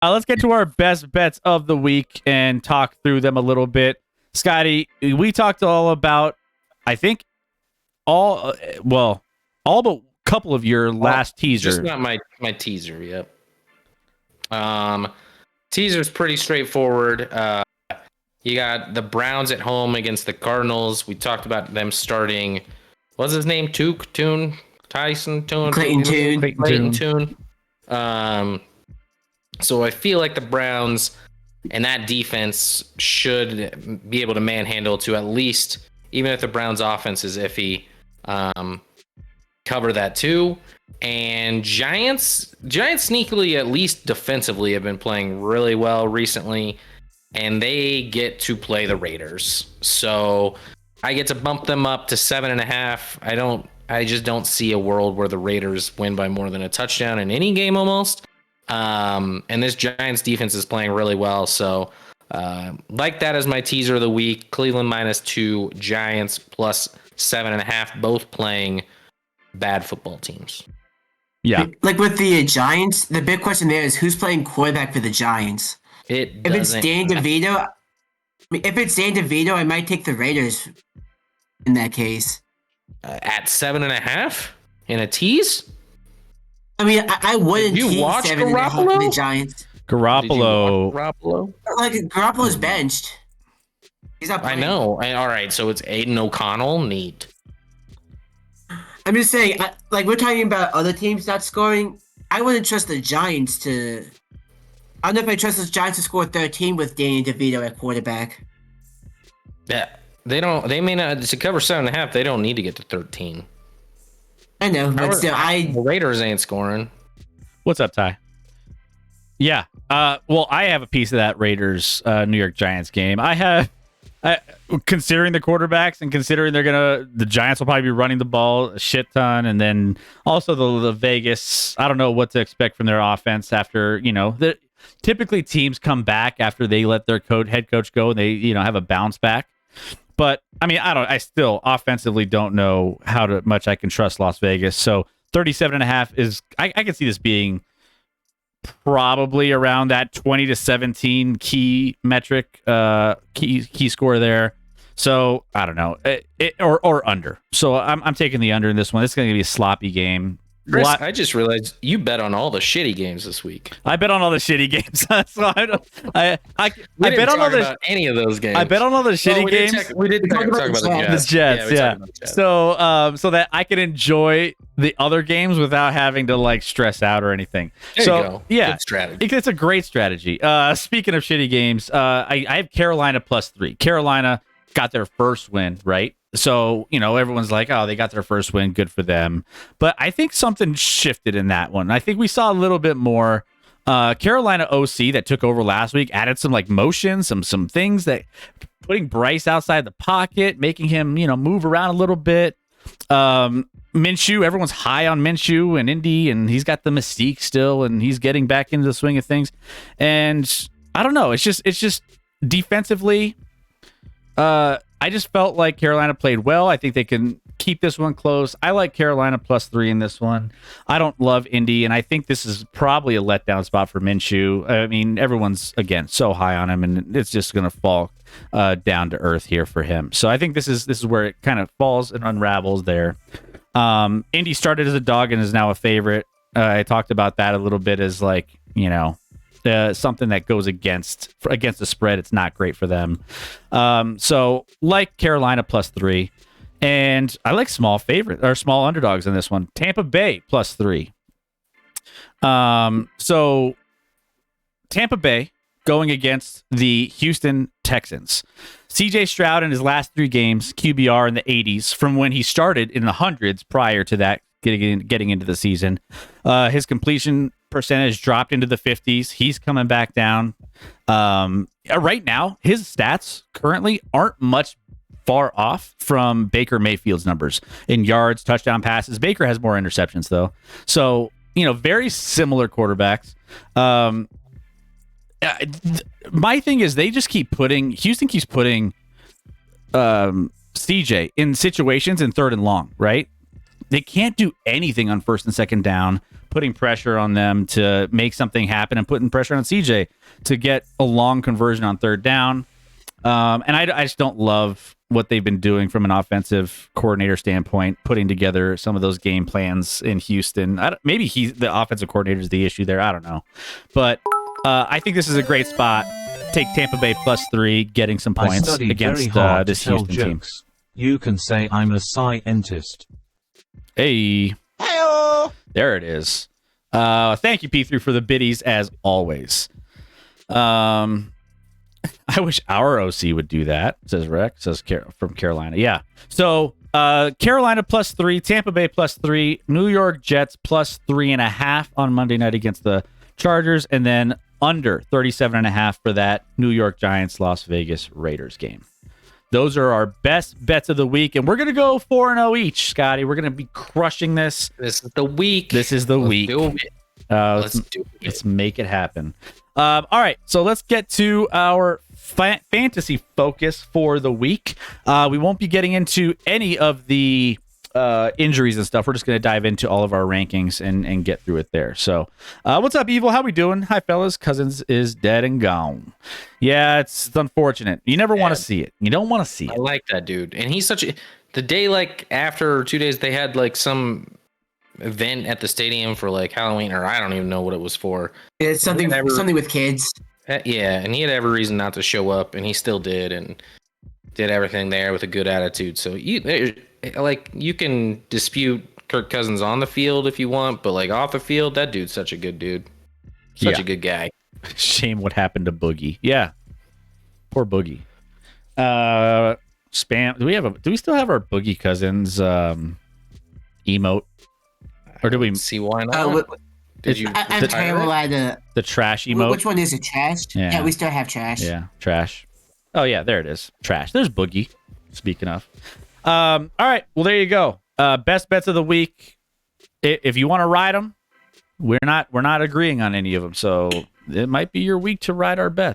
let's get to our best bets of the week and talk through them a little bit. Scotty, we talked all about, I think, all but a couple of your last teaser. Just not my teaser. Yep. Teaser's pretty straightforward. You got the Browns at home against the Cardinals. We talked about them starting. What's his name? Clayton Tune. So I feel like the Browns and that defense should be able to manhandle to at least, even if the Browns offense is iffy, cover that too. And Giants sneakily, at least defensively, have been playing really well recently, and they get to play the Raiders. So I get to bump them up to 7.5. I just don't see a world where the Raiders win by more than a touchdown in any game almost. And this Giants defense is playing really well. So like that as my teaser of the week. Cleveland -2, Giants plus 7.5, both playing bad football teams. Yeah. Like with the Giants, the big question there is who's playing quarterback for the Giants? If it's Dan DeVito, I might take the Raiders in that case. At 7.5 in a tease? I mean, I wouldn't tease watch 7.5 for the Giants. Garoppolo. Like, Garoppolo's benched. He's not playing. I know. All right, so it's Aiden O'Connell. Neat. I'm just saying, we're talking about other teams not scoring. I wouldn't trust the Giants to... I don't know if I trust the Giants to score 13 with Danny DeVito at quarterback. Yeah, they don't. They may not, to cover 7.5. They don't need to get to 13. I know, but still, the Raiders ain't scoring. What's up, Ty? Yeah. Well, I have a piece of that Raiders New York Giants game. Considering the quarterbacks and considering the Giants will probably be running the ball a shit ton, and then also the Vegas. I don't know what to expect from their offense after typically teams come back after they let their head coach go and they have a bounce back. But I mean, I still offensively don't know how much I can trust Las Vegas. So 37.5 is, I can see this being probably around that 20-17 key metric, key score there. So I don't know, or under. So I'm taking the under in this one. It's going to be a sloppy game. Chris, I just realized you bet on all the shitty games this week. I bet on all the shitty games. So I bet on all any of those games. I bet on all the shitty games. We did talk about the Jets. Yeah. So that I can enjoy the other games without having to stress out or anything. There you go. Yeah, good strategy. It's a great strategy. Speaking of shitty games, I have Carolina +3. Carolina got their first win, right? So, everyone's like, oh, they got their first win. Good for them. But I think something shifted in that one. I think we saw a little bit more Carolina OC that took over last week, added some motion, some things that putting Bryce outside the pocket, making him, move around a little bit. Minshew, everyone's high on Minshew and Indy, and he's got the mystique still, and he's getting back into the swing of things. And I don't know. It's just defensively, I just felt like Carolina played well. I think they can keep this one close. I like Carolina +3 in this one. I don't love Indy, and I think this is probably a letdown spot for Minshew. I mean, everyone's, again, so high on him, and it's just going to fall down to earth here for him. So I think this is where it kind of falls and unravels there. Indy started as a dog and is now a favorite. I talked about that a little bit as something that goes against the spread. It's not great for them. So like Carolina +3, and I like small underdogs in this one. Tampa Bay +3. So Tampa Bay going against the Houston Texans. CJ Stroud in his last 3 games, QBR in the 80s from when he started in the hundreds prior to that, getting into the season. His completion percentage dropped into the 50s. He's coming back down. Right now, his stats currently aren't much far off from Baker Mayfield's numbers in yards, touchdown passes. Baker has more interceptions, though. So, very similar quarterbacks. My thing is Houston keeps putting CJ in situations in 3rd and long, right? They can't do anything on 1st and 2nd down. putting pressure on them to make something happen and putting pressure on CJ to get a long conversion on third down. And I just don't love what they've been doing from an offensive coordinator standpoint, putting together some of those game plans in Houston. Maybe the offensive coordinator is the issue there. I don't know. But I think this is a great spot. Take Tampa Bay +3, getting some points against this Houston team. You can say I'm a scientist. Hey. Hey-o. There it is. Thank you, P3, for the biddies, as always. I wish our OC would do that, says Rick, from Carolina. Yeah. So Carolina +3, Tampa Bay +3, New York Jets +3.5 on Monday night against the Chargers, and then under 37.5 for that New York Giants Las Vegas Raiders game. Those are our best bets of the week, and we're going to go 4-0 each, Scotty. We're going to be crushing this. This is the week. Let's do it. Let's make it happen. All right, so let's get to our fantasy focus for the week. We won't be getting into any of the injuries and stuff. We're just going to dive into all of our rankings and get through it there. So what's up, Evil? How we doing? Hi, fellas. Cousins is dead and gone. Yeah, it's unfortunate. You never want to see it. You don't want to see it. I like that dude. And he's such a... The day, like, after 2 days, they had, like, some event at the stadium for, like, Halloween, or I don't even know what it was for. It's something with kids. Yeah, and he had every reason not to show up, and he still did, and did everything there with a good attitude. So, you can dispute Kirk Cousins on the field if you want, but, like, off the field, that dude's such a good dude. Such a good guy. Shame what happened to Boogie. Yeah. Poor Boogie. Spam. Do we still have our Boogie Cousins emote? Or do we see why not? I'm terrible at the trash emote. Which one is it? Trash? Yeah, we still have trash. Yeah, trash. Oh yeah, there it is. Trash. There's Boogie. Speaking of. All right. Well, there you go. Best bets of the week. If you want to ride them, we're not agreeing on any of them. So it might be your week to ride our bets.